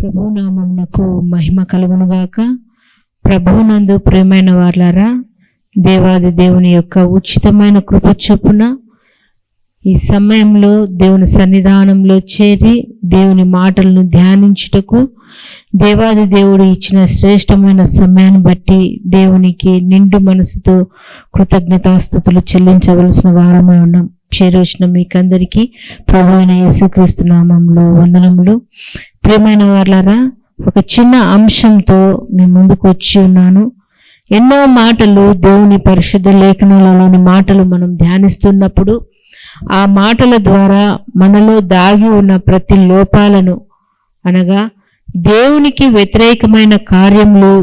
ప్రభునామమునకు మహిమ కలుగునుగాక. ప్రభునందు ప్రియమైన వారలారా, దేవాది దేవుని యొక్క ఉచితమైన కృప చొప్పున ఈ సమయంలో దేవుని సన్నిధానంలో చేరి దేవుని మాటలను ధ్యానించుటకు దేవాది దేవుడు ఇచ్చిన శ్రేష్టమైన సమయాన్ని బట్టి దేవునికి నిండు మనసుతో కృతజ్ఞతాస్తుతులు చెల్లించవలసిన వారమై ఉన్నాం. చేరొచ్చిన మీకందరికీ ప్రభువైన యేసుక్రీస్తు నామములో వందనములు. ప్రియమైన వారలారా, ఒక చిన్న అంశంతో మీ ముందుకు వచ్చి ఉన్నాను. ఎన్నో మాటలు దేవుని పరిశుద్ధ లేఖనాలలోని మాటలు మనం ధ్యానిస్తున్నప్పుడు ఆ మాటల ద్వారా మనలో దాగి ఉన్న ప్రతి లోపాలను, అనగా దేవునికి వ్యతిరేకమైన కార్యములు,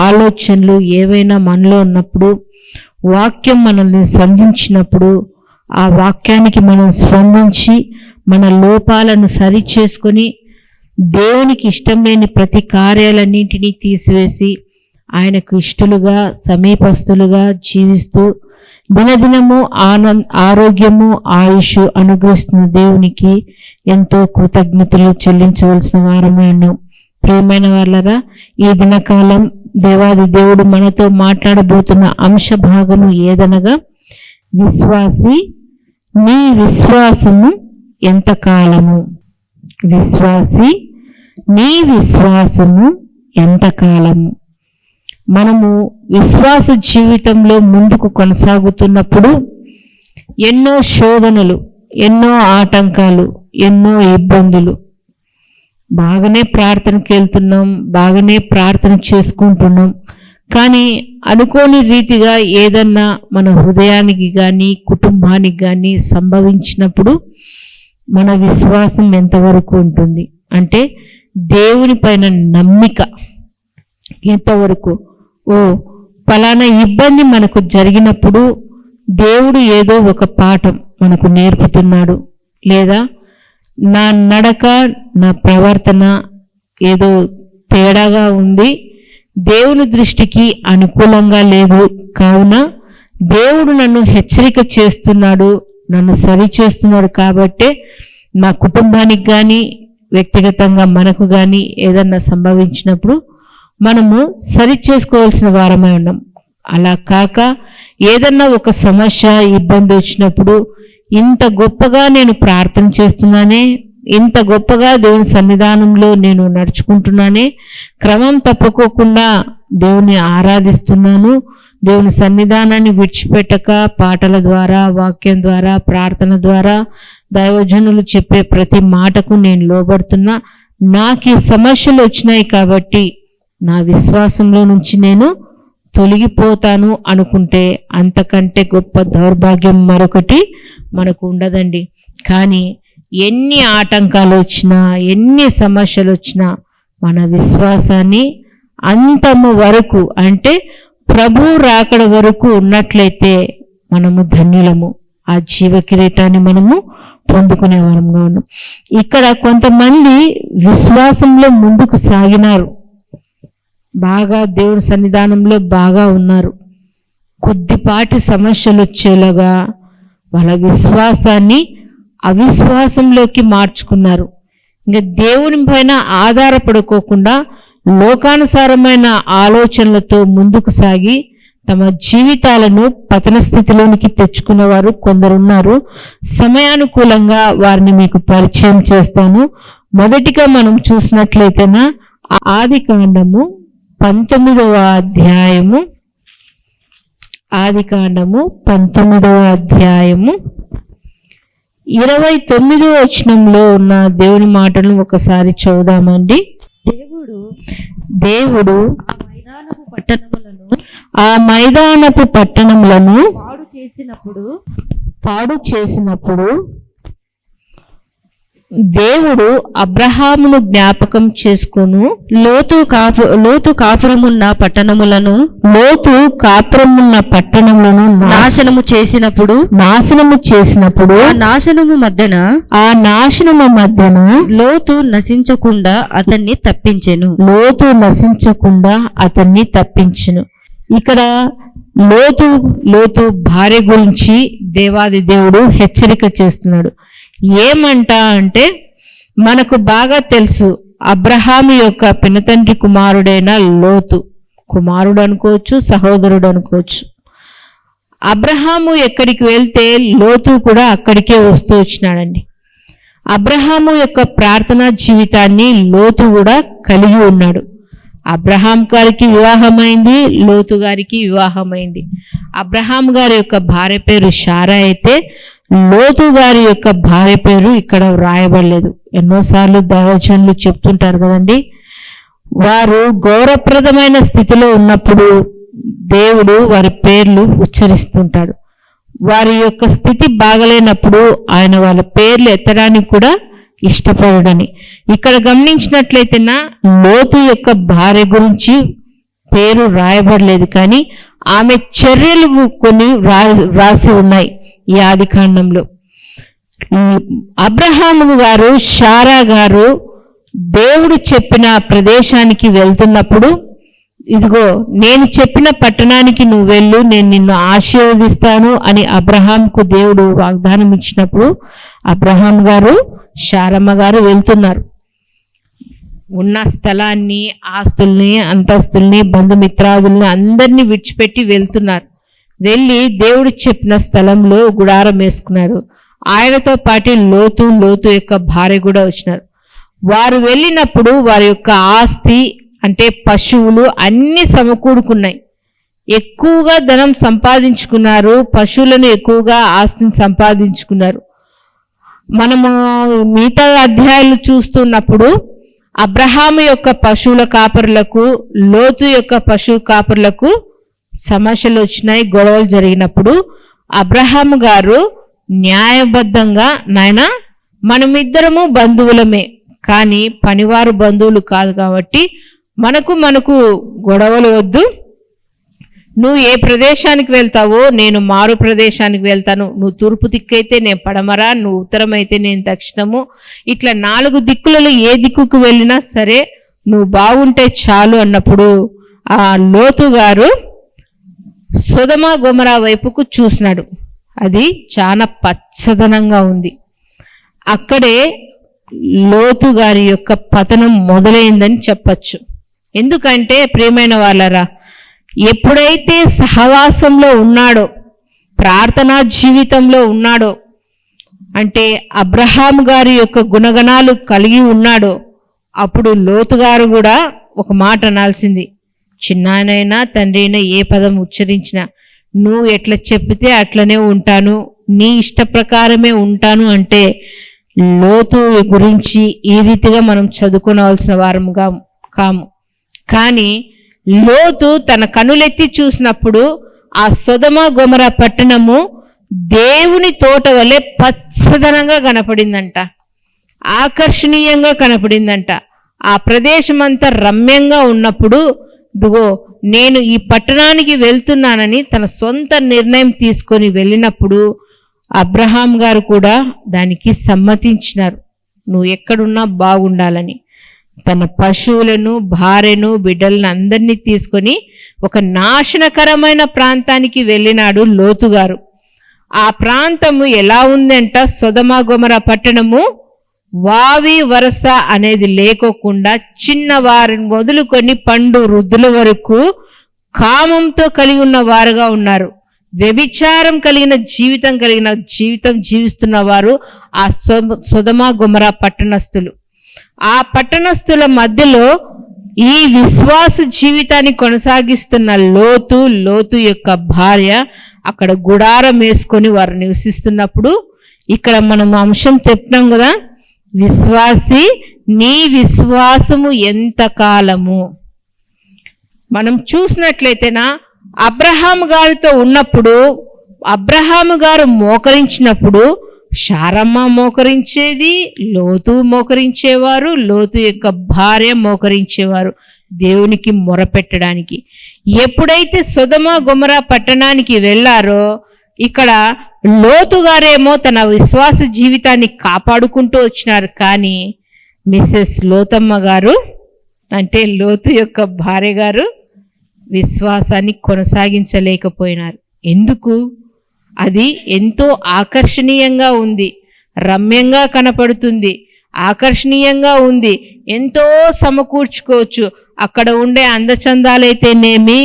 ఆలోచనలు ఏవైనా మనలో ఉన్నప్పుడు, వాక్యం మనల్ని సంధించినప్పుడు ఆ వాక్యానికి మనం స్పందించి మన లోపాలను సరి చేసుకొని దేవునికి ఇష్టం లేని ప్రతి కార్యాలన్నింటినీ తీసివేసి ఆయనకు ఇష్టలుగా సమీపస్తులుగా జీవిస్తూ దినదినము ఆరోగ్యము ఆయుష్ అనుగ్రహిస్తున్న దేవునికి ఎంతో కృతజ్ఞతలు చెల్లించవలసిన వారమే ఉన్నాం. ప్రియమైన వారలారా, ఈ దినకాలం దేవాది దేవుడు మనతో మాట్లాడబోతున్న అంశ భాగము ఏదనగా, విశ్వాసి నీ విశ్వాసము ఎంతకాలము. విశ్వాసి నీ విశ్వాసము ఎంతకాలము. మనము విశ్వాస జీవితంలో ముందుకు కొనసాగుతున్నప్పుడు ఎన్నో శోధనలు, ఎన్నో ఆటంకాలు, ఎన్నో ఇబ్బందులు. బాగానే ప్రార్థనకి వెళ్తున్నాం, బాగానే ప్రార్థన చేసుకుంటున్నాం, కానీ అనుకోని రీతిగా ఏదన్నా మన హృదయానికి కానీ కుటుంబానికి కానీ సంభవించినప్పుడు మన విశ్వాసం ఎంతవరకు ఉంటుంది అంటే దేవుని పైన నమ్మిక ఎంతవరకు. ఫలానా ఇబ్బంది మనకు జరిగినప్పుడు దేవుడు ఏదో ఒక పాఠం మనకు నేర్పుతున్నాడు, లేదా నా నడక నా ప్రవర్తన ఏదో తేడాగా ఉంది, దేవుని దృష్టికి అనుకూలంగా లేదు, కావున దేవుడు నన్ను హెచ్చరిక చేస్తున్నాడు, నన్ను సరి చేస్తున్నాడు. కాబట్టే మా కుటుంబానికి కానీ వ్యక్తిగతంగా మనకు కానీ ఏదన్నా సంభవించినప్పుడు మనము సరి చేసుకోవాల్సిన వారమై ఉన్నాం. అలా కాక ఏదన్నా ఒక సమస్య ఇబ్బంది వచ్చినప్పుడు ఇంత గొప్పగా నేను ప్రార్థన చేస్తున్నానే, ఇంత గొప్పగా దేవుని సన్నిధానంలో నేను నడుచుకుంటున్నానే, క్రమం తప్పుకోకుండా దేవుని ఆరాధిస్తున్నాను, దేవుని సన్నిధానాన్ని విడిచిపెట్టక పాటల ద్వారా, వాక్యం ద్వారా, ప్రార్థన ద్వారా, దైవజనులు చెప్పే ప్రతి మాటకు నేను లోబడుతున్నా, నాకు ఈ సమస్యలు వచ్చినాయి కాబట్టి నా విశ్వాసంలో నుంచి నేను తొలగిపోతాను అనుకుంటే అంతకంటే గొప్ప దౌర్భాగ్యం మరొకటి మనకు ఉండదండి. కానీ ఎన్ని ఆటంకాలు వచ్చినా, ఎన్ని సమస్యలు వచ్చినా మన విశ్వాసాన్ని అంతము వరకు, అంటే ప్రభు రాకడ వరకు ఉన్నట్లయితే మనము ధన్యులము. ఆ జీవ కిరీటాన్ని మనము పొందుకునే వారంగా ఉన్నాం. ఇక్కడ కొంతమంది విశ్వాసంలో ముందుకు సాగినారు, బాగా దేవుని సన్నిధానంలో బాగా ఉన్నారు. కొద్దిపాటి సమస్యలు వచ్చేలాగా వాళ్ళ విశ్వాసాన్ని అవిశ్వాసంలోకి మార్చుకున్నారు. ఇంకా దేవుని పైన ఆధారపడుకోకుండా లోకానుసారమైన ఆలోచనలతో ముందుకు సాగి తమ జీవితాలను పతన స్థితిలోనికి తెచ్చుకున్నవారు కొందరున్నారు. సమయానుకూలంగా వారిని మీకు పరిచయం చేస్తాను. మొదటిగా మనం చూసినట్లయితేనా ఆదికాండము 19వ అధ్యాయము, ఆదికాండము 19వ అధ్యాయము 29వ వచనంలో ఉన్న దేవుని మాటలను ఒకసారి చదువుదామండి. దేవుడు ఆ మైదానపు పట్టణములను పాడు చేసినప్పుడు దేవుడు అబ్రహామును జ్ఞాపకం చేసుకొను లోతు కాపురమున్న పట్టణములను నాశనము చేసినప్పుడు ఆ నాశనము మధ్యన లోతు నశించకుండా అతన్ని తప్పించెను. ఇక్కడ లోతు భార్య గురించి దేవాది దేవుడు హెచ్చరిక చేస్తున్నాడు. ఏమంట అంటే, మనకు బాగా తెలుసు అబ్రహాము యొక్క పినతండ్రి కుమారుడైన లోతు, కుమారుడు అనుకోవచ్చు, సహోదరుడు అనుకోవచ్చు. అబ్రహాము ఎక్కడికి వెళ్తే లోతు కూడా అక్కడికే వస్తూ వచ్చినాడండి. అబ్రహాము యొక్క ప్రార్థనా జీవితాన్ని లోతు కూడా కలిగి ఉన్నాడు. అబ్రహాం గారికి వివాహమైంది, లోతు గారికి వివాహమైంది. అబ్రహాం గారి యొక్క భార్య పేరు శారా అయితే లోతు గారి యొక్క భార్య పేరు ఇక్కడ వ్రాయబడలేదు. ఎన్నోసార్లు దైవజనులు చెప్తుంటారు కదండి, వారు గౌరవప్రదమైన స్థితిలో ఉన్నప్పుడు దేవుడు వారి పేర్లు ఉచ్చరిస్తుంటాడు. వారి యొక్క స్థితి బాగలేనప్పుడు ఆయన వాళ్ళ పేర్లు ఎత్తడానికి కూడా ఇష్టపడని. ఇక్కడ గమనించినట్లయితేనా లోతు యొక్క భార్య గురించి పేరు రాయబడలేదు, కానీ ఆమె చర్యలు కొన్ని రాసి ఉన్నాయి ఈ ఆదికాండంలో. అబ్రహాము గారు, శారా గారు దేవుడు చెప్పిన ప్రదేశానికి వెళ్తున్నప్పుడు, ఇదిగో నేను చెప్పిన పట్టణానికి నువ్వు వెళ్ళు, నేను నిన్ను ఆశీర్వదిస్తాను అని అబ్రహాంకు దేవుడు వాగ్దానం ఇచ్చినప్పుడు అబ్రహాం గారు, శారమ్మ గారు వెళ్తున్నారు. ఉన్న స్థలాన్ని, ఆస్తుల్ని, అంతస్తుల్ని, బంధుమిత్రాదుల్ని అందరినీ విడిచిపెట్టి వెళ్తున్నారు. వెళ్ళి దేవుడు చెప్పిన స్థలంలో గుడారం వేసుకున్నారు. ఆయనతో పాటు లోతు యొక్క భార్య కూడా వచ్చినారు. వారు వెళ్ళినప్పుడు వారి యొక్క ఆస్తి అంటే పశువులు అన్నీ సమకూడుకున్నాయి. ఎక్కువగా ధనం సంపాదించుకున్నారు, పశువులను ఎక్కువగా ఆస్తిని సంపాదించుకున్నారు. మనము మిగతా అధ్యాయాలు చూస్తున్నప్పుడు అబ్రహాము యొక్క పశువుల కాపరులకు, లోతు యొక్క పశువు కాపరులకు సమస్యలు వచ్చినాయి, గొడవలు జరిగినప్పుడు అబ్రహాము గారు న్యాయబద్ధంగా, నాయన మనమిద్దరము బంధువులమే కానీ పనివారు బంధువులు కాదు కాబట్టి మనకు గొడవలు వద్దు, నువ్వు ఏ ప్రదేశానికి వెళ్తావో నేను మారు ప్రదేశానికి వెళ్తాను, నువ్వు తూర్పు దిక్కైతే నేను పడమర, నువ్వు ఉత్తరం అయితే నేను దక్షిణము, ఇట్లా 4 దిక్కులలో ఏ దిక్కుకు వెళ్ళినా సరే నువ్వు బాగుంటే చాలు అన్నప్పుడు ఆ లోతు గారు సొదొమ గొమొర్రా వైపుకు చూసినాడు. అది చాలా పచ్చదనంగా ఉంది. అక్కడే లోతు గారి యొక్క పతనం మొదలైందని చెప్పచ్చు. ఎందుకంటే ప్రియమైన వాళ్ళరా, ఎప్పుడైతే సహవాసంలో ఉన్నాడో, ప్రార్థనా జీవితంలో ఉన్నాడో, అంటే అబ్రహాం గారి యొక్క గుణగణాలు కలిగి ఉన్నాడో, అప్పుడు లోతు గారు కూడా ఒక మాట అనాల్సింది. చిన్నానైనా తండ్రి అయినా ఏ పదం ఉచ్చరించినా నువ్వు ఎట్లా చెప్పితే అట్లనే ఉంటాను, నీ ఇష్ట ప్రకారమే ఉంటాను అంటే లోతు గురించి ఈ రీతిగా మనం చదువుకోవాల్సిన వారముగా కాము. కానీ లోతు తన కనులెత్తి చూసినప్పుడు ఆ సొదొమ గొమొర్రా పట్టణము దేవుని తోట వలె పచ్చదనంగా కనపడిందంట, ఆకర్షణీయంగా కనపడిందంట. ఆ ప్రదేశం అంతా రమ్యంగా ఉన్నప్పుడు ఇదిగో నేను ఈ పట్టణానికి వెళ్తున్నానని తన సొంత నిర్ణయం తీసుకొని వెళ్ళినప్పుడు అబ్రహాం గారు కూడా దానికి సమ్మతించినారు. నువ్వు ఎక్కడున్నా బాగుండాలని తన పశువులను, భార్యను, బిడ్డలను అందరినీ తీసుకొని ఒక నాశనకరమైన ప్రాంతానికి వెళ్ళినాడు లోతు గారు. ఆ ప్రాంతము ఎలా ఉందంట, సొదొమ గొమొర్రా పట్టణము వావి వరస అనేది లేకోకుండా చిన్నవారిని మొదలుకొని పండు వృద్ధుల వరకు కామంతో కలిగి ఉన్న వారుగా ఉన్నారు. వ్యభిచారం కలిగిన జీవితం జీవిస్తున్న వారు ఆ సొదొమ గొమొర్రా పట్టణస్థులు. ఆ పట్టణస్థుల మధ్యలో ఈ విశ్వాస జీవితాన్ని కొనసాగిస్తున్న లోతు యొక్క భార్య అక్కడ గుడారం వేసుకొని వారు నివసిస్తున్నప్పుడు, ఇక్కడ మనం అంశం చెప్పినాం కదా, విశ్వాసి నీ విశ్వాసము ఎంత కాలము. మనం చూసినట్లయితేనా అబ్రహాము గారితో ఉన్నప్పుడు, అబ్రహాము గారు మోకరించినప్పుడు శారమ్మ మోకరించేది, లోతు మోకరించేవారు, లోతు యొక్క భార్య మోకరించేవారు దేవునికి మొరపెట్టడానికి. ఎప్పుడైతే సొదొమ గొమొర్రా పట్టణానికి వెళ్ళారో ఇక్కడ లోతు గారేమో తన విశ్వాస జీవితాన్ని కాపాడుకుంటూ వచ్చినారు, కానీ మిస్సెస్ లోతమ్మ గారు అంటే లోతు యొక్క భార్య గారు విశ్వాసాన్ని కొనసాగించలేకపోయినారు. ఎందుకు? అది ఎంతో ఆకర్షణీయంగా ఉంది, రమ్యంగా కనపడుతుంది, ఆకర్షణీయంగా ఉంది, ఎంతో సమకూర్చుకోవచ్చు. అక్కడ ఉండే అందచందాలైతేనేమి,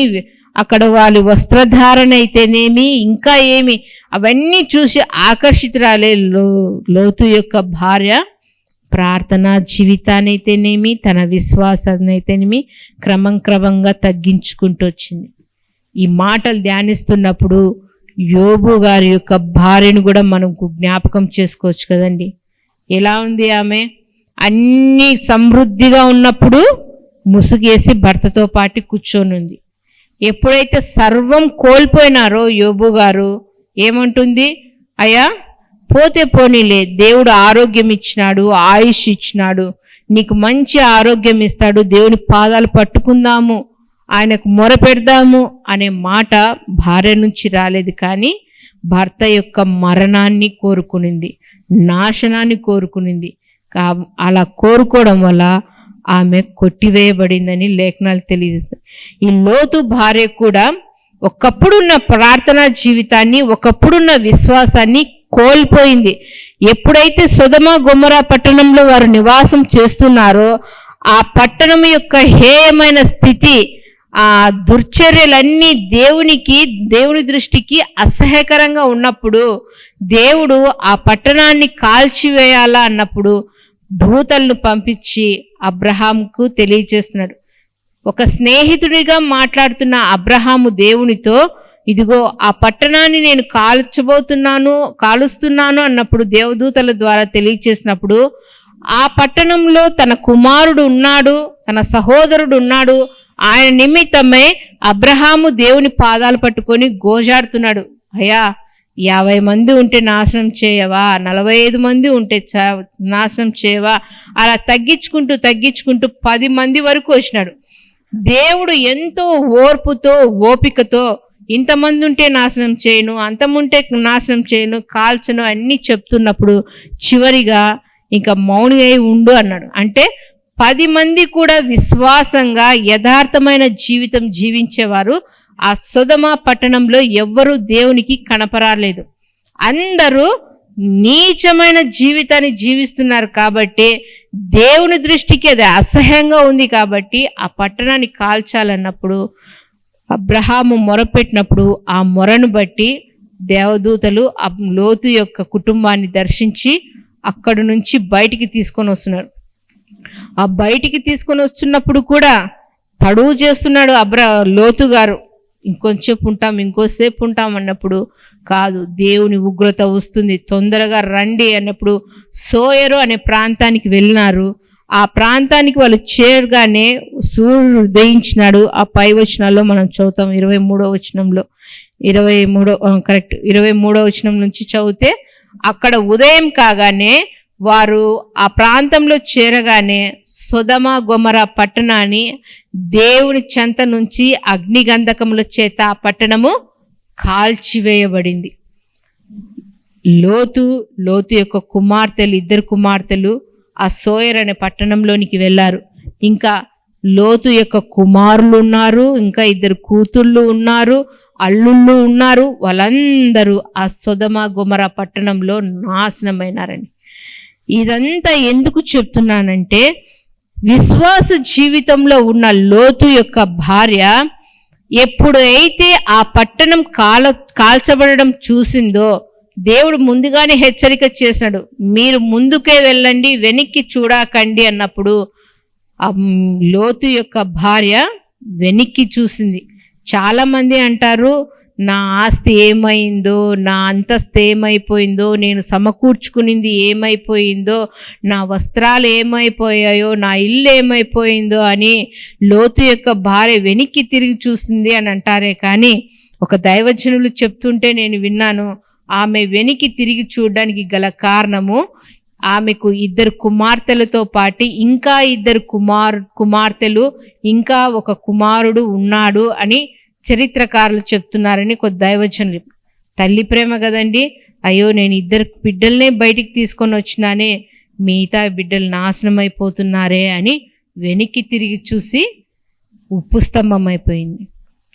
అక్కడ వాళ్ళ వస్త్రధారణ అయితేనేమి, ఇంకా ఏమి, అవన్నీ చూసి ఆకర్షితురాలే లోతు యొక్క భార్య ప్రార్థనా జీవితాన్ని అయితేనేమి, తన విశ్వాసాన్ని అయితేనేమి క్రమంగా తగ్గించుకుంటూ వచ్చింది. ఈ మాటలు ధ్యానిస్తున్నప్పుడు యోబు గారి యొక్క భార్యను కూడా మనకు జ్ఞాపకం చేసుకోవచ్చు కదండి. ఎలా ఉంది ఆమె? అన్ని సమృద్ధిగా ఉన్నప్పుడు ముసుగేసి భర్తతో పాటు కూర్చొని ఉంది. ఎప్పుడైతే సర్వం కోల్పోయినారో యోబు గారు ఏమంటుంది? అయ్యా పోతే పోనీలే, దేవుడు ఆరోగ్యం ఇచ్చినాడు, ఆయుష్ ఇచ్చినాడు, నీకు మంచి ఆరోగ్యం ఇస్తాడు, దేవుని పాదాలు పట్టుకుందాము, ఆయనకు మొరపెడదాము అనే మాట భార్య నుంచి రాలేదు. కానీ భర్త యొక్క మరణాన్ని కోరుకునింది, నాశనాన్ని కోరుకునింది. అలా కోరుకోవడం వల్ల ఆమె కొట్టివేయబడిందని లేఖనాలు తెలియజేస్తాయి. ఈ లోతు భార్య కూడా ఒకప్పుడున్న ప్రార్థనా జీవితాన్ని, ఒకప్పుడున్న విశ్వాసాన్ని కోల్పోయింది. ఎప్పుడైతే సొదొమ గొమొర్రా పట్టణంలో వారు నివాసం చేస్తున్నారో ఆ పట్టణం యొక్క హేయమైన స్థితి, ఆ దుర్చర్యలన్నీ దేవుని దృష్టికి అసహ్యకరంగా ఉన్నప్పుడు దేవుడు ఆ పట్టణాన్ని కాల్చివేయాలా అన్నప్పుడు దూతలను పంపించి అబ్రహాముకు తెలియజేస్తున్నాడు. ఒక స్నేహితుడిగా మాట్లాడుతున్న అబ్రహాము దేవునితో, ఇదిగో ఆ పట్టణాన్ని నేను కాలుస్తున్నాను అన్నప్పుడు దేవదూతల ద్వారా తెలియచేసినప్పుడు ఆ పట్టణంలో తన కుమారుడు ఉన్నాడు, తన సహోదరుడు ఉన్నాడు. ఆయన నిమిత్తమై అబ్రహాము దేవుని పాదాలు పట్టుకొని గోజాడుతున్నాడు. అయ్యా 50 మంది ఉంటే నాశనం చేయవా, 45 మంది ఉంటే నాశనం చేయవా? అలా తగ్గించుకుంటూ 10 మంది వరకు వచ్చినాడు. దేవుడు ఎంతో ఓర్పుతో ఓపికతో ఇంతమంది ఉంటే నాశనం చేయను, అంతముంటే నాశనం చేయను, కాల్చను అన్నీ చెప్తున్నప్పుడు చివరిగా ఇంకా మౌని అయి ఉండు అన్నాడు. అంటే 10 మంది కూడా విశ్వాసంగా యథార్థమైన జీవితం జీవించేవారు ఆ సొదొమ పట్టణంలో ఎవ్వరూ దేవునికి కనపరాలేదు. అందరూ నీచమైన జీవితాన్ని జీవిస్తున్నారు కాబట్టి దేవుని దృష్టికి అది అసహ్యంగా ఉంది. కాబట్టి ఆ పట్టణాన్ని కాల్చాలన్నప్పుడు అబ్రహాము మొరపెట్టినప్పుడు ఆ మొరను బట్టి దేవదూతలు లోతు యొక్క కుటుంబాన్ని దర్శించి అక్కడి నుంచి బయటికి తీసుకొని వస్తున్నారు. ఆ బయటికి తీసుకొని వస్తున్నప్పుడు కూడా తడువు చేస్తున్నాడు లోతు గారు. ఇంకోసేపు ఉంటాం అన్నప్పుడు కాదు, దేవుని ఉగ్రత వస్తుంది, తొందరగా రండి అన్నప్పుడు సోయరు అనే ప్రాంతానికి వెళ్ళినారు. ఆ ప్రాంతానికి వాళ్ళు చేరగానే సూర్యుడు ఉదయించినాడు. ఆ పై వచనాల్లో మనం చదువుతాం, 23వ వచనంలో 23వ వచనం నుంచి చదివితే అక్కడ ఉదయం కాగానే వారు ఆ ప్రాంతంలో చేరగానే సొదొమ గొమొర్రా పట్టణాన్ని దేవుని చెంత నుంచి అగ్నిగంధకముల చేత ఆ పట్టణము కాల్చివేయబడింది. లోతు యొక్క ఇద్దరు కుమార్తెలు ఆ సోయర్ అనే పట్టణంలోనికి వెళ్ళారు. ఇంకా లోతు యొక్క కుమారులు ఉన్నారు, ఇంకా 2 కూతుళ్ళు ఉన్నారు, అల్లుళ్ళు ఉన్నారు. వాళ్ళందరూ ఆ సొదొమ గొమొర్రా పట్టణంలో నాశనమైనారని. ఇదంతా ఎందుకు చెప్తున్నానంటే, విశ్వాస జీవితంలో ఉన్న లోతు యొక్క భార్య ఎప్పుడైతే ఆ పట్టణం కాల్చబడడం చూసిందో దేవుడు ముందుగానే హెచ్చరిక చేసినాడు, మీరు ముందుకే వెళ్ళండి, వెనక్కి చూడకండి అన్నప్పుడు లోతు యొక్క భార్య వెనక్కి చూసింది. చాలామంది అంటారు, నా ఆస్తి ఏమైందో, నా అంతస్తు ఏమైపోయిందో, నేను సమకూర్చుకునింది ఏమైపోయిందో, నా వస్త్రాలు ఏమైపోయాయో, నా ఇల్లు ఏమైపోయిందో అని లోతు యొక్క భార్య వెనక్కి తిరిగి చూసింది అని అంటారే. కానీ ఒక దైవజనులు చెప్తుంటే నేను విన్నాను, ఆమె వెనక్కి తిరిగి చూడడానికి గల కారణము ఆమెకు 2 కుమార్తెలతో పాటు ఇంకా 2 కుమార్తెలు ఇంకా ఒక కుమారుడు ఉన్నాడు అని చరిత్రకారులు చెప్తున్నారని కొద్ది దైవజనులు. తల్లి ప్రేమ కదండి. అయ్యో నేను 2 బిడ్డలనే బయటికి తీసుకొని వచ్చినానే, మిగతా బిడ్డలు నాశనం అయిపోతున్నారే అని వెనక్కి తిరిగి చూసి ఉప్పు స్తంభం అయిపోయింది.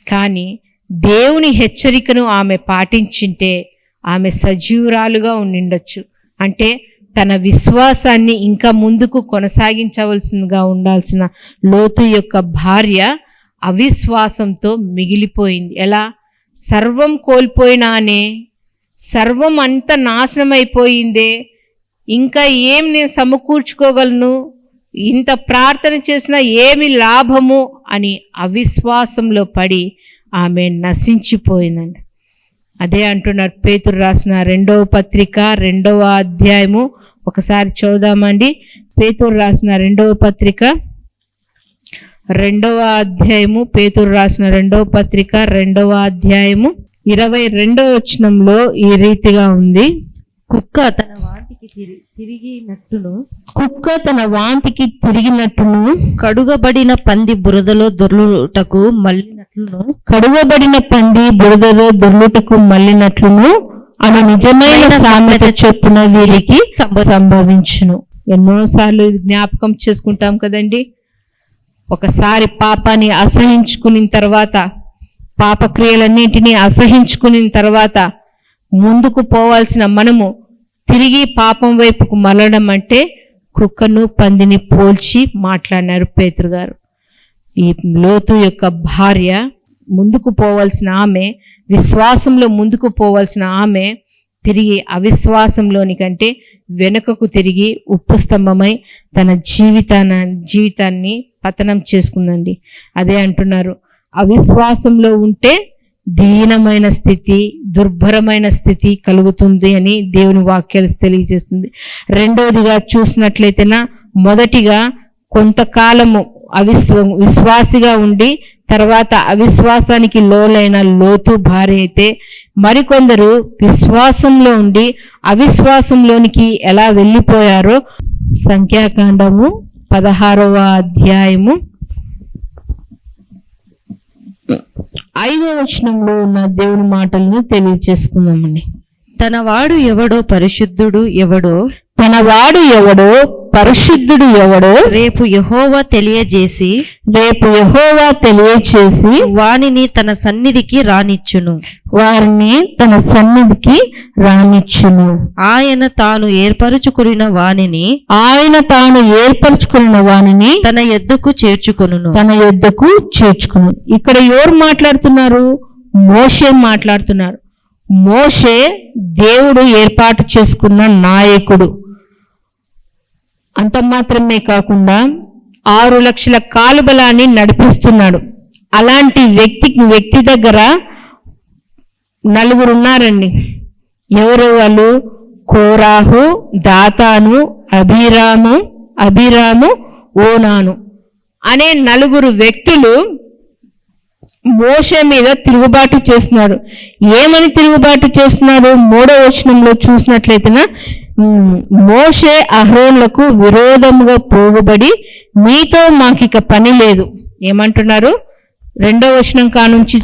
కానీ దేవుని హెచ్చరికను ఆమె పాటించింటే ఆమె సజీవురాలుగా ఉండిండొచ్చు. అంటే తన విశ్వాసాన్ని ఇంకా ముందుకు కొనసాగించవలసిందిగా ఉండాల్సిన లోతు యొక్క భార్య అవిశ్వాసంతో మిగిలిపోయింది. ఎలా? సర్వం కోల్పోయినానే, సర్వం అంత నాశనం అయిపోయిందే, ఇంకా ఏం నేను సమకూర్చుకోగలను, ఇంత ప్రార్థన చేసినా ఏమి లాభము అని అవిశ్వాసంలో పడి ఆమె నశించిపోయిందండి. అదే అంటున్నారు పేతురు రాసిన 2వ పత్రిక 2వ అధ్యాయము. ఒకసారి చూద్దామండి. పేతురు రాసిన 2వ పత్రిక 2వ అధ్యాయము, పేతురు రాసిన 2వ పత్రిక 2వ అధ్యాయము 22వ వచనంలో ఈ రీతిగా ఉంది. కుక్క తన వాంతికి తిరిగినట్టును కడుగబడిన పంది బురదలో దొర్లుటకు మళ్ళినట్లును అను నిజమైన సామెత చొప్పున వీరికి సంభవించును. ఎన్నోసార్లు జ్ఞాపకం చేసుకుంటాం కదండి. ఒకసారి పాపాన్ని అసహించుకున్న తర్వాత, పాపక్రియలన్నింటినీ అసహించుకున్న తర్వాత ముందుకు పోవాల్సిన మనము తిరిగి పాపం వైపుకు మళ్ళడం అంటే కుక్కను పందిని పోల్చి మాట్లాడినారు పేతురు గారు. ఈ లోతు యొక్క భార్య, ముందుకు పోవాల్సిన ఆమె, విశ్వాసంలో ముందుకు పోవాల్సిన ఆమె తిరిగి అవిశ్వాసంలోని కంటే వెనుకకు తిరిగి ఉప్పు స్తంభమై తన జీవితాన్ని పతనం చేసుకుందండి. అదే అంటున్నారు, అవిశ్వాసంలో ఉంటే దీనమైన స్థితి, దుర్భరమైన స్థితి కలుగుతుంది అని దేవుని వాక్యాలు తెలియజేస్తుంది. రెండవదిగా చూసినట్లయితేనా, మొదటిగా కొంతకాలము విశ్వాసిగా ఉండి తర్వాత అవిశ్వాసానికి లోలైన లోతు భార్య అయితే, మరికొందరు విశ్వాసంలో ఉండి అవిశ్వాసంలోనికి ఎలా వెళ్ళిపోయారో సంఖ్యాకాండము 16వ అధ్యాయము 5వ వచనంలో ఉన్న దేవుని మాటలను తెలియచేసుకుందామండి. తనవాడు ఎవడో పరిశుద్ధుడు ఎవడో రేపు యెహోవా తెలియజేసి వానిని తన సన్నిధికి రానిచ్చును. ఆయన తాను ఏర్పరచుకున్న వానిని తన యొద్దకు చేర్చుకొనును. ఇక్కడ ఎవరు మాట్లాడుతున్నారు? మోషే మాట్లాడుతున్నారు. మోషే దేవుడు ఏర్పాటు చేసుకున్న నాయకుడు. అంత మాత్రమే కాకుండా 6 లక్షల కాలుబలాన్ని నడిపిస్తున్నాడు. అలాంటి వ్యక్తి దగ్గర 4 ఉన్నారండి. ఎవరు వాళ్ళు? కోరాహు, దాతాను, అబీరాము, ఓనాను అనే 4 వ్యక్తులు మోషే మీద తిరుగుబాటు చేస్తున్నాడు. ఏమని తిరుగుబాటు చేస్తున్నాడు? 3వ వచనంలో చూసినట్లయితే, మోషే అహరోనులకు విరోధముగా పోగుబడి మీతో మాకిక పని లేదు. ఏమంటున్నారు? 2వ వచనం కానుంచి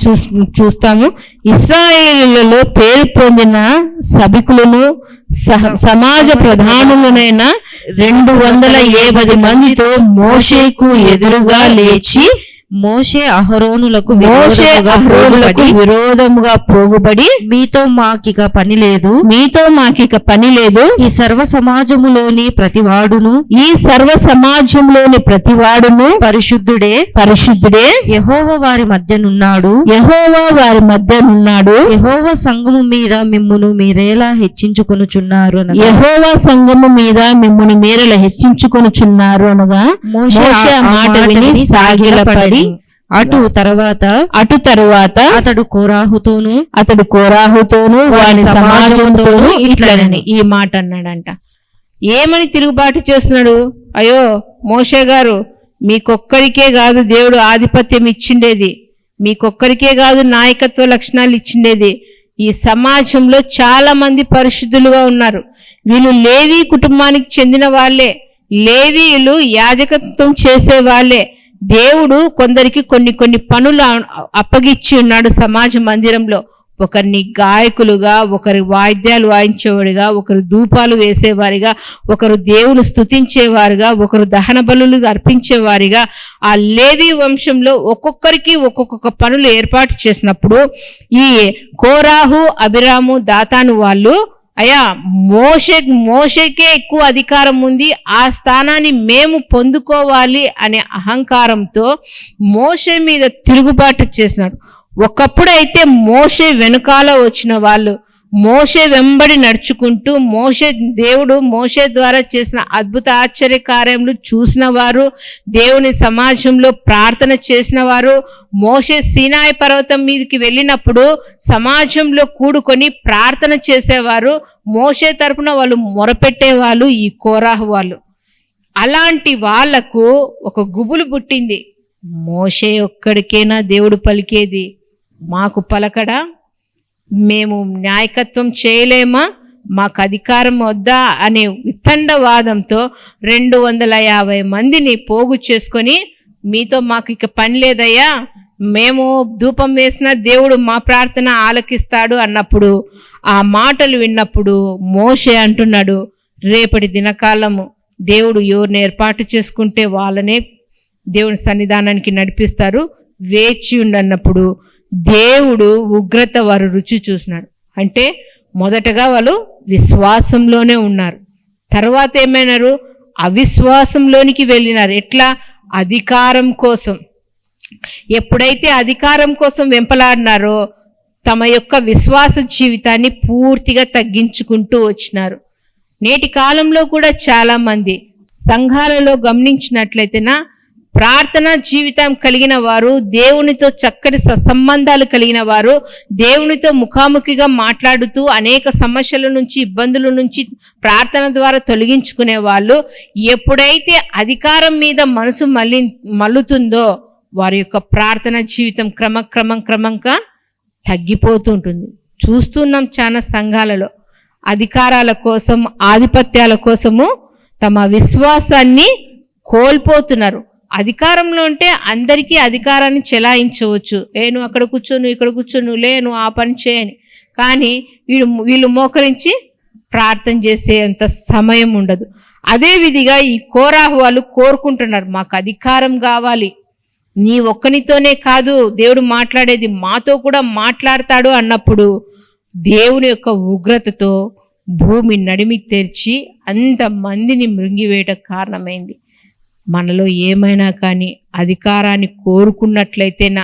చూస్తాము. ఇశ్రాయేలులలో పేరు పొందిన సభికులను సమాజ ప్రధానులనైన 270 మందితో మోషేకు ఎదురుగా లేచి మోషే అహరోనులకు విరోధముగా పోగుబడి మీతో మాకిక పని లేదు. ఈ సర్వ సమాజములోని ప్రతివాడును పరిశుద్ధుడే యెహోవా వారి మధ్యనున్నాడు. యెహోవా సంఘము మీద మిమ్మును మీరేలా హెచ్చించుకొనుచున్నారు అనగా మోషే ఆ మాట విని సాగిలపడి అటు తరువాత అతడు కోరాహుతోను వాని సమాజంతోను ఇట్లనని ఈ మాట అన్నాడంట. ఏమని తిరుగుబాటు చేస్తున్నాడు? అయ్యో మోషే గారు, మీకొక్కరికే కాదు దేవుడు ఆధిపత్యం ఇచ్చిండేది, మీకొక్కరికే కాదు నాయకత్వ లక్షణాలు ఇచ్చిండేది. ఈ సమాజంలో చాలా మంది పరిశుద్ధులుగా ఉన్నారు. వీళ్ళు లేవీ కుటుంబానికి చెందిన వాళ్ళే, లేవీయులు యాజకత్వం చేసే వాళ్ళే. దేవుడు కొందరికి కొన్ని పనులు అప్పగిచ్చి ఉన్నాడు సమాజ మందిరంలో. ఒకరిని గాయకులుగా, ఒకరి వాయిద్యాలు వాయించేవాడిగా, ఒకరు ధూపాలు వేసేవారిగా, ఒకరు దేవుని స్తుతించేవారుగా, ఒకరు దహన బలులు అర్పించేవారిగా. ఆ లేవి వంశంలో ఒక్కొక్కరికి ఒక్కొక్క పనులు ఏర్పాటు చేసినప్పుడు ఈ కోరాహు, అబిరాము, దాతాను వాళ్ళు అయ్యా మోషేకే ఎక్కువ అధికారం ఉంది, ఆ స్థానాన్ని మేము పొందుకోవాలి అనే అహంకారంతో మోషే మీద తిరుగుబాటు చేసినాడు. ఒకప్పుడు అయితే మోషే వెనుకాల వచ్చిన వాళ్ళు, మోషే వెంబడి నడుచుకుంటూ దేవుడు మోషే ద్వారా చేసిన అద్భుత ఆశ్చర్య కార్యములు చూసిన వారు, దేవుని సమాజంలో ప్రార్థన చేసిన వారు, మోషే సీనాయి పర్వతం మీదకి వెళ్ళినప్పుడు సమాజంలో కూడుకొని ప్రార్థన చేసేవారు, మోషే తరపున వాళ్ళు మొరపెట్టేవాళ్ళు ఈ కోరాహు వాళ్ళు. అలాంటి వాళ్లకు ఒక గుబులు పుట్టింది, మోషే ఒక్కడికేనా దేవుడు పలికేది, మాకు పలకడా, మేము నాయకత్వం చేయలేమా, మాకు అధికారం వద్దా అనే వితండవాదంతో 250 మందిని పోగు చేసుకొని, మీతో మాకు ఇక పని లేదయ్యా, మేము ధూపం వేసిన దేవుడు మా ప్రార్థన ఆలకిస్తాడు అన్నప్పుడు, ఆ మాటలు విన్నప్పుడు మోషే అంటున్నాడు, రేపటి దినకాలము దేవుడు ఎవరిని ఏర్పాటు చేసుకుంటే వాళ్ళనే దేవుని సన్నిధానానికి నడిపిస్తారు, వేచి ఉండన్నప్పుడు దేవుడు ఉగ్రత వారు రుచి చూసినాడు. అంటే మొదటగా వాళ్ళు విశ్వాసంలోనే ఉన్నారు, తర్వాత ఏమైనారు, అవిశ్వాసంలోనికి వెళ్ళినారు. ఎట్లా? అధికారం కోసం. ఎప్పుడైతే అధికారం కోసం వెంపలాడినారో తమ యొక్క విశ్వాస జీవితాన్ని పూర్తిగా తగ్గించుకుంటూ వచ్చినారు. నేటి కాలంలో కూడా చాలామంది సంఘాలలో గమనించినట్లయితేనా, ప్రార్థనా జీవితం కలిగిన వారు, దేవునితో చక్కటి సత్సంబంధాలు కలిగిన వారు, దేవునితో ముఖాముఖిగా మాట్లాడుతూ అనేక సమస్యల నుంచి, ఇబ్బందుల నుంచి ప్రార్థన ద్వారా తొలగించుకునే వాళ్ళు, ఎప్పుడైతే అధికారం మీద మనసు మల్లుతుందో వారి యొక్క ప్రార్థన జీవితం క్రమంగా తగ్గిపోతూ ఉంటుంది. చూస్తున్నాం చాలా సంఘాలలో అధికారాల కోసం, ఆధిపత్యాల కోసము తమ విశ్వాసాన్ని కోల్పోతున్నారు. అధికారంలో ఉంటే అందరికీ అధికారాన్ని చెలాయించవచ్చు, నువ్వు అక్కడ కూర్చోను, ఇక్కడ కూర్చోను, నువ్వు ఆ పని చేయని. కానీ వీళ్ళు మోకరించి ప్రార్థన చేసేంత సమయం ఉండదు. అదే విధిగా ఈ కోరాహు వాళ్ళు కోరుకుంటున్నారు, మాకు అధికారం కావాలి, నీ ఒక్కనితోనే కాదు దేవుడు మాట్లాడేది, మాతో కూడా మాట్లాడతాడు అన్నప్పుడు దేవుని యొక్క ఉగ్రతతో భూమి నడిమి తెరిచి అంతమందిని మృంగివేయట కారణమైంది. మనలో ఏమైనా కానీ అధికారాన్ని కోరుకున్నట్లయితేనా,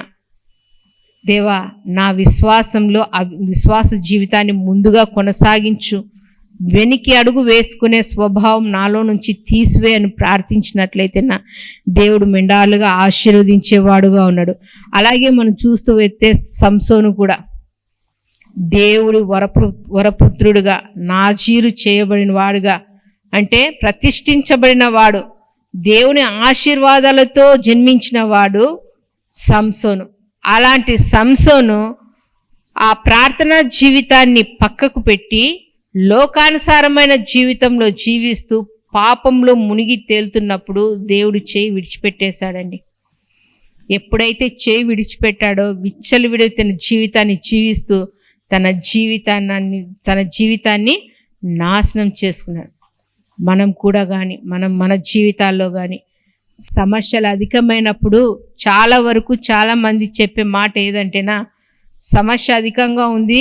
దేవా నా విశ్వాసంలో విశ్వాస జీవితాన్ని ముందుగా కొనసాగించు, వెనికి అడుగు వేసుకునే స్వభావం నాలో నుంచి తీసివేయని ప్రార్థించినట్లయితేనా దేవుడు మెండాలుగా ఆశీర్వదించేవాడుగా ఉన్నాడు. అలాగే మనం చూస్తూ వెళ్తే సంసోను కూడా దేవుడు వరపుత్రుడుగా, నాజీరు చేయబడిన వాడుగా, అంటే ప్రతిష్ఠించబడిన వాడు, దేవుని ఆశీర్వాదాలతో జన్మించిన వాడు సంసోను. అలాంటి సంసోను ఆ ప్రార్థనా జీవితాన్ని పక్కకు పెట్టి లోకానుసారమైన జీవితంలో జీవిస్తూ పాపంలో మునిగి తేలుతున్నప్పుడు దేవుడు చేయి విడిచిపెట్టేశాడండి. ఎప్పుడైతే చేయి విడిచిపెట్టాడో విచ్చలవిడి తన జీవితాన్ని జీవిస్తూ తన జీవితాన్ని నాశనం చేసుకున్నాడు. మనం కూడా కానీ మన జీవితాల్లో కానీ సమస్యలు అధికమైనప్పుడు చాలా మంది చెప్పే మాట ఏదంటేనా, సమస్య అధికంగా ఉంది,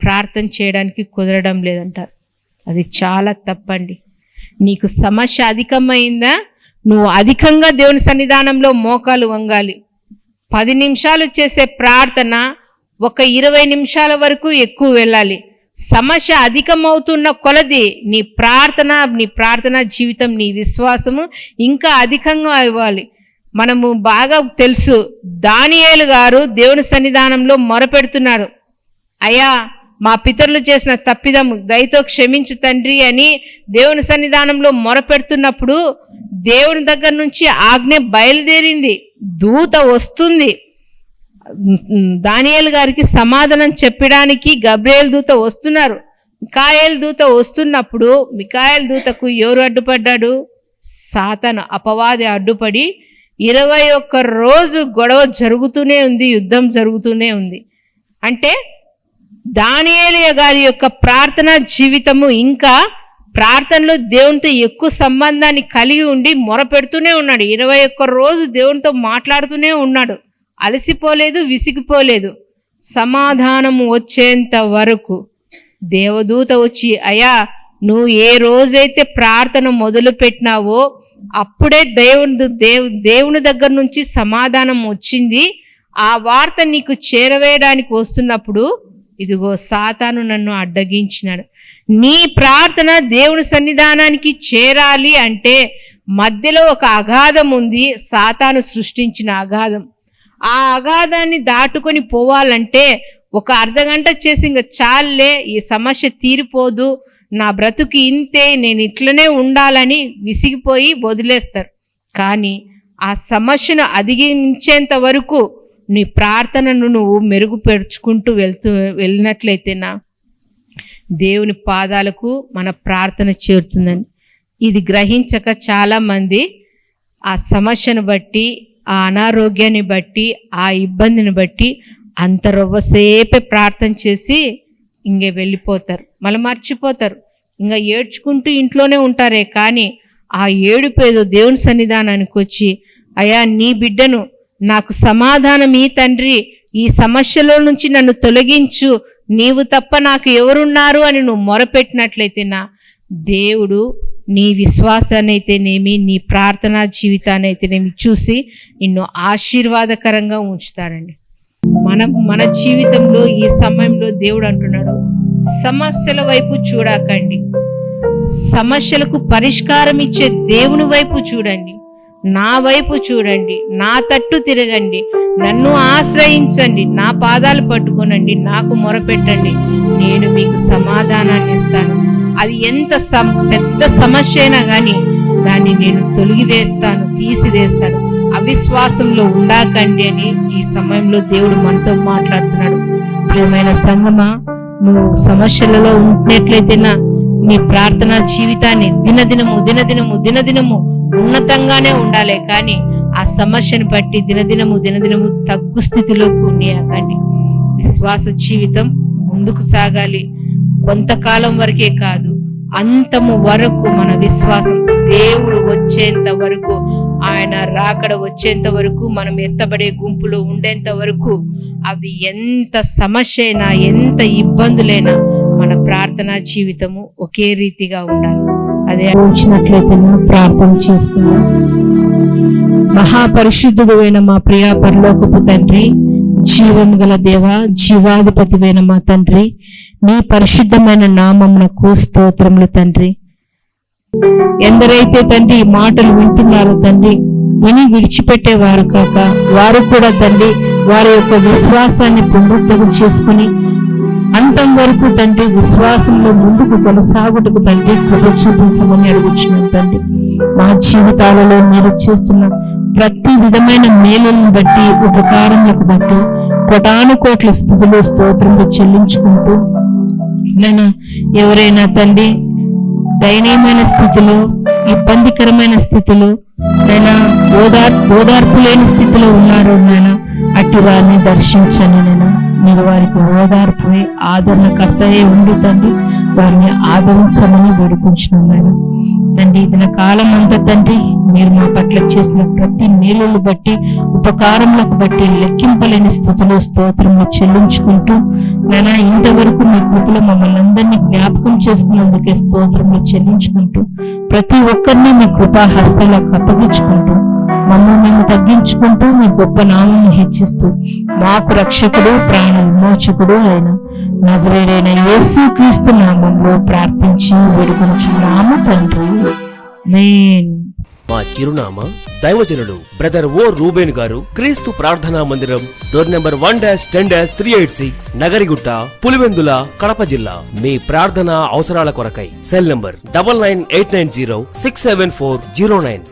ప్రార్థన చేయడానికి కుదరడం లేదంటారు. అది చాలా తప్పండి. నీకు సమస్య అధికమైందా, నువ్వు అధికంగా దేవుని సన్నిధానంలో మోకాలు వంగాలి. 10 నిమిషాలు చేసే ప్రార్థన ఒక 20 నిమిషాల వరకు ఎక్కువ వెళ్ళాలి. సమస్య అధికమవుతున్న కొలది నీ ప్రార్థన జీవితం, నీ విశ్వాసము ఇంకా అధికంగా ఇవ్వాలి. మనము బాగా తెలుసు, దానియేలు గారు దేవుని సన్నిధానంలో మొరపెడుతున్నారు, అయ్యా మా పితరులు చేసిన తప్పిదము దయతో క్షమించు తండ్రి అని దేవుని సన్నిధానంలో మొరపెడుతున్నప్పుడు దేవుని దగ్గర నుంచి ఆజ్ఞ బయలుదేరింది, దూత వస్తుంది. దానియేలు గారికి సమాధానం చెప్పడానికి గబ్రియేల్ దూత వస్తున్నారు. మికాయేలు దూత వస్తున్నప్పుడు మికాయేలు దూతకు ఎవరు అడ్డుపడ్డాడు? సాతాను, అపవాది అడ్డుపడి 21 రోజు గొడవ జరుగుతూనే ఉంది, యుద్ధం జరుగుతూనే ఉంది. అంటే దానియేలు గారి యొక్క ప్రార్థనా జీవితము ఇంకా ప్రార్థనలో దేవునితో ఎక్కువ సంబంధాన్ని కలిగి ఉండి మొరపెడుతూనే ఉన్నాడు. 21 రోజు దేవునితో మాట్లాడుతూనే ఉన్నాడు, అలసిపోలేదు, విసిగిపోలేదు. సమాధానము వచ్చేంత వరకు దేవదూత వచ్చి, అయ్యా నువ్వు ఏ రోజైతే ప్రార్థన మొదలు పెట్టినావో అప్పుడే దేవుని దగ్గర నుంచి సమాధానం వచ్చింది. ఆ వార్త నీకు చేరవేయడానికి వస్తున్నప్పుడు ఇదిగో సాతాను నన్ను అడ్డగించినాడు. నీ ప్రార్థన దేవుని సన్నిధానానికి చేరాలి అంటే మధ్యలో ఒక అగాధం ఉంది, సాతాను సృష్టించిన అగాధం. ఆ అగాధాన్ని దాటుకొని పోవాలంటే ఒక అర్ధగంట చేసి ఇంకా చాలే, ఈ సమస్య తీరిపోదు, నా బ్రతుకు ఇంతే, నేను ఇట్లనే ఉండాలని విసిగిపోయి వదిలేస్తారు. కానీ ఆ సమస్యను అధిగమించేంత వరకు నీ ప్రార్థనను నువ్వు మెరుగుపరుచుకుంటూ వెళ్ళినట్లయితేనా దేవుని పాదాలకు మన ప్రార్థన చేరుతుందండి. ఇది గ్రహించక చాలామంది ఆ సమస్యను బట్టి, ఆ అనారోగ్యాన్ని బట్టి, ఆ ఇబ్బందిని బట్టి అంత రవ్వసేపే ప్రార్థన చేసి ఇంకే వెళ్ళిపోతారు, మళ్ళీ మర్చిపోతారు, ఇంకా ఏడ్చుకుంటూ ఇంట్లోనే ఉంటారే. కానీ ఆ ఏడుపేదో దేవుని సన్నిధానానికి వచ్చి, అయ్యా నీ బిడ్డను నాకు సమాధానం ఈ తండ్రి, ఈ సమస్యలో నుంచి నన్ను తొలగించు, నీవు తప్ప నాకు ఎవరున్నారు అని నువ్వు మొరపెట్టినట్లయితే నా దేవుడు నీ విశ్వాసాన్ని అయితేనేమి, నీ ప్రార్థనా జీవితాన్ని అయితేనేమి చూసి నిన్ను ఆశీర్వాదకరంగా ఉంచుతాడండి. మన జీవితంలో ఈ సమయంలో దేవుడు అంటున్నాడు, సమస్యల వైపు చూడకండి, సమస్యలకు పరిష్కారం ఇచ్చే దేవుని వైపు చూడండి, నా వైపు చూడండి, నా తట్టు తిరగండి, నన్ను ఆశ్రయించండి, నా పాదాలు పట్టుకోనండి, నాకు మొరపెట్టండి, నేను మీకు సమాధానాన్ని ఇస్తాను. అది ఎంత పెద్ద సమస్య అయినా కానీ దాన్ని నేను తొలగివేస్తాను, తీసివేస్తాను. అవిశ్వాసంలో ఉండకండి అని ఈ సమయంలో దేవుడు మనతో మాట్లాడుతున్నాడు. ప్రియమైన సంగమా, నువ్వు సమస్యలలో ఉంటున్నట్లయితేనా నీ ప్రార్థనా జీవితాన్ని దినదినము ఉన్నతంగానే ఉండాలి. కానీ ఆ సమస్యను బట్టి దినదినము తగ్గు స్థితిలోకి ఉండకండి. విశ్వాస జీవితం ముందుకు సాగాలి. కొంతకాలం వరకే కాదు, అంతము వరకు మన విశ్వాసం దేవుడు వచ్చేంత వరకు, ఆయన రాకడ వచ్చేంత వరకు, మనం ఎత్తబడే గుంపులో ఉండేంత వరకు, అది ఎంత సమస్య అయినా ఎంత ఇబ్బందులైనా మన ప్రార్థనా జీవితము ఒకే రీతిగా ఉండాలి. అదే వచ్చినట్లయితే ప్రార్థన చేసుకున్నాం. మహాపరిశుద్ధుడు అయిన మా ప్రియ పరలోకపు తండ్రి, జీవము గల దేవ, జీవాధిపతివైన మా తండ్రి, నీ పరిశుద్ధమైన నామమునకు స్తోత్రములు తండ్రి. ఎందరైతే తండ్రి ఈ మాటలు వింటున్నారో తండ్రి, విని విడిచిపెట్టేవారు కాక వారు కూడా తండ్రి వారి యొక్క విశ్వాసాన్ని పునరుద్ధరణ చేసుకుని అంతం వరకు తండ్రి విశ్వాసంలో ముందుకు కొనసాగుటకు తండ్రి కృప చూపించమని అడుగుచున్నాం తండ్రి. మా జీవితాలలో మీరు చేస్తున్న ప్రతి విధమైన మేలులను బట్టి, ఉపకారములకు బట్టి కోటాను కోట్ల స్తుతులు స్తోత్రములు చెల్లించుకుంటూ, నేను ఎవరైనా తండ్రి దయనీయమైన స్థితిలో, ఇబ్బందికరమైన స్థితిలో, నేను ఓదార్పు లేని స్థితిలో ఉన్నారో నాయన, అట్టి వారిని దర్శించండి. నేను మీరు వారికి ఓదార్పువే, ఆదరణకర్తయే ఉండి తండ్రి వారిని ఆదరించమని వేడుకుంటున్నాను తండ్రి. ఇదిన కాలం అంతా తండ్రి మీరు మా పట్ల చేసిన ప్రతి మేలును బట్టి, ఉపకారములకు బట్టి లెక్కింపలేని స్థుతులు స్తోత్రములు చెల్లించుకుంటూ, నేను ఇంతవరకు మీ కృపలో మమ్మల్ని అందరినీ జ్ఞాపకం చేసుకున్నందుకే స్తోత్రములు చెల్లించుకుంటూ, ప్రతి ఒక్కరిని మీ కృపా హస్తాలకు అప్పగించుకుంటూ, మమ్మల్ని మేము తగ్గించుకుంటూ మీ గొప్ప నామమును హెచ్చిస్తూ, మాకు రక్షకుడు ప్రాణ విమోచకుడు అయిన నజరేయుడైన యేసుక్రీస్తు నామములో ప్రార్థించి వేడుకొనుచున్నాము తండ్రి. ఆమేన్. మా చిరునామా దైవజనుడు బ్రదర్ ఓ రూబేన్ గారు, క్రీస్తు ప్రార్థనా మందిరం, డోర్ నెంబర్ 1-10-386, నగరిగుట్ట, పులివెందుల, కడప జిల్లా. మీ ప్రార్థనా అవసరాల కొరకై సెల్ నంబర్ 9989067409.